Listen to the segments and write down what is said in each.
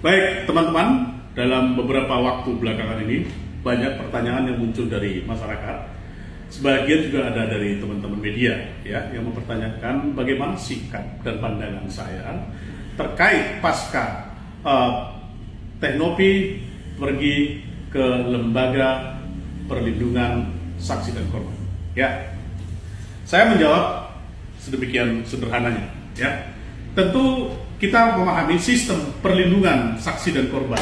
Baik, teman-teman, dalam beberapa waktu belakangan ini banyak pertanyaan yang muncul dari masyarakat. Sebagian juga ada dari teman-teman media ya yang mempertanyakan bagaimana sikap dan pandangan saya terkait pasca Teknopi pergi ke lembaga perlindungan saksi dan korban. Ya, saya menjawab sedemikian sederhananya. Ya, tentu kita memahami sistem perlindungan saksi dan korban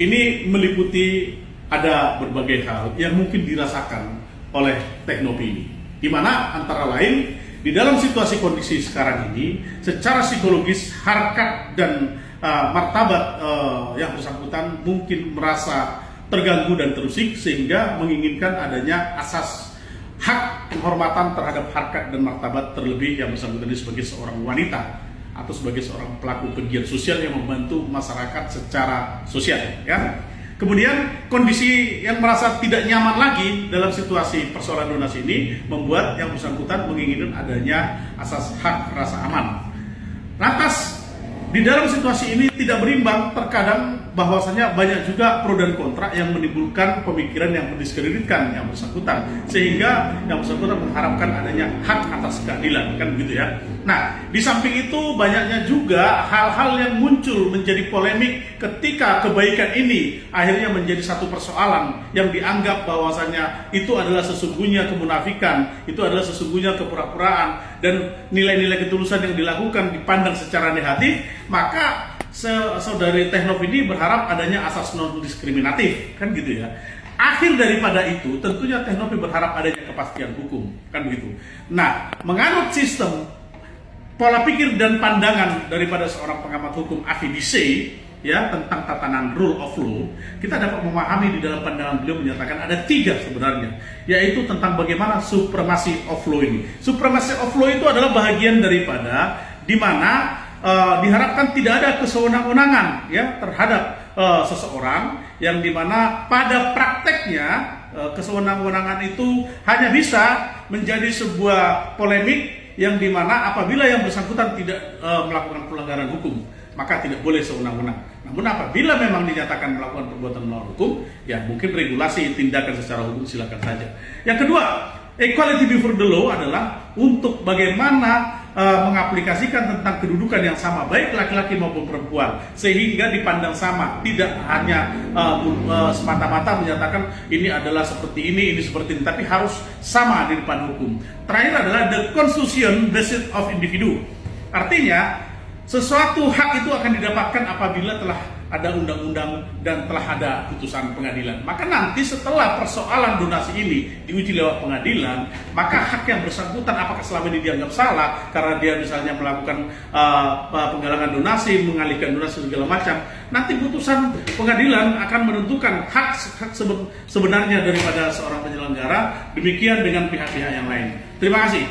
ini meliputi ada berbagai hal yang mungkin dirasakan oleh Teknopi ini, di mana antara lain di dalam situasi kondisi sekarang ini secara psikologis harkat dan martabat yang bersangkutan mungkin merasa terganggu dan terusik sehingga menginginkan adanya asas hak penghormatan terhadap harkat dan martabat, terlebih yang bersangkutan sebagai seorang wanita atau sebagai seorang pelaku pegiat sosial yang membantu masyarakat secara sosial ya. Kemudian kondisi yang merasa tidak nyaman lagi dalam situasi persoalan donasi ini membuat yang bersangkutan menginginkan adanya asas hak rasa aman. Lantas di dalam situasi ini tidak berimbang, terkadang bahwasanya banyak juga pro dan kontra yang menimbulkan pemikiran yang mendiskreditkan yang bersangkutan, sehingga yang bersangkutan mengharapkan adanya hak atas keadilan, kan begitu ya. Nah, di samping itu banyaknya juga hal-hal yang muncul menjadi polemik ketika kebaikan ini akhirnya menjadi satu persoalan yang dianggap bahwasanya itu adalah sesungguhnya kemunafikan, itu adalah sesungguhnya kepura-puraan, dan nilai-nilai ketulusan yang dilakukan dipandang secara negatif. Maka saudari Teknopi ini berharap adanya asas non diskriminatif, kan gitu ya. Akhir daripada itu tentunya Teknopi berharap adanya kepastian hukum, kan begitu. Nah, menganut sistem pola pikir dan pandangan daripada seorang pengamat hukum AVDC ya tentang tatanan rule of law, kita dapat memahami di dalam pandangan beliau menyatakan ada 3 sebenarnya, yaitu tentang bagaimana supremacy of law ini. Supremacy of law itu adalah bahagian daripada di mana diharapkan tidak ada kesewenang-wenangan ya terhadap seseorang, yang dimana pada prakteknya kesewenang-wenangan itu hanya bisa menjadi sebuah polemik yang dimana apabila yang bersangkutan tidak melakukan pelanggaran hukum maka tidak boleh sewenang-wenang. Namun apabila memang dinyatakan melakukan perbuatan melawan hukum, ya mungkin regulasi tindakan secara hukum silakan saja. Yang kedua, equality before the law adalah untuk bagaimana mengaplikasikan tentang kedudukan yang sama baik laki-laki maupun perempuan sehingga dipandang sama, tidak hanya semata-mata menyatakan ini adalah seperti ini seperti ini, tapi harus sama di depan hukum. Terakhir adalah the constitution based of individu, artinya sesuatu hak itu akan didapatkan apabila telah ada undang-undang dan telah ada putusan pengadilan. Maka nanti setelah persoalan donasi ini diuji lewat pengadilan, maka hak yang bersangkutan apakah selama ini dianggap salah karena dia misalnya melakukan penggalangan donasi, mengalihkan donasi segala macam, nanti putusan pengadilan akan menentukan hak sebenarnya daripada seorang penyelenggara, demikian dengan pihak-pihak yang lain. Terima kasih.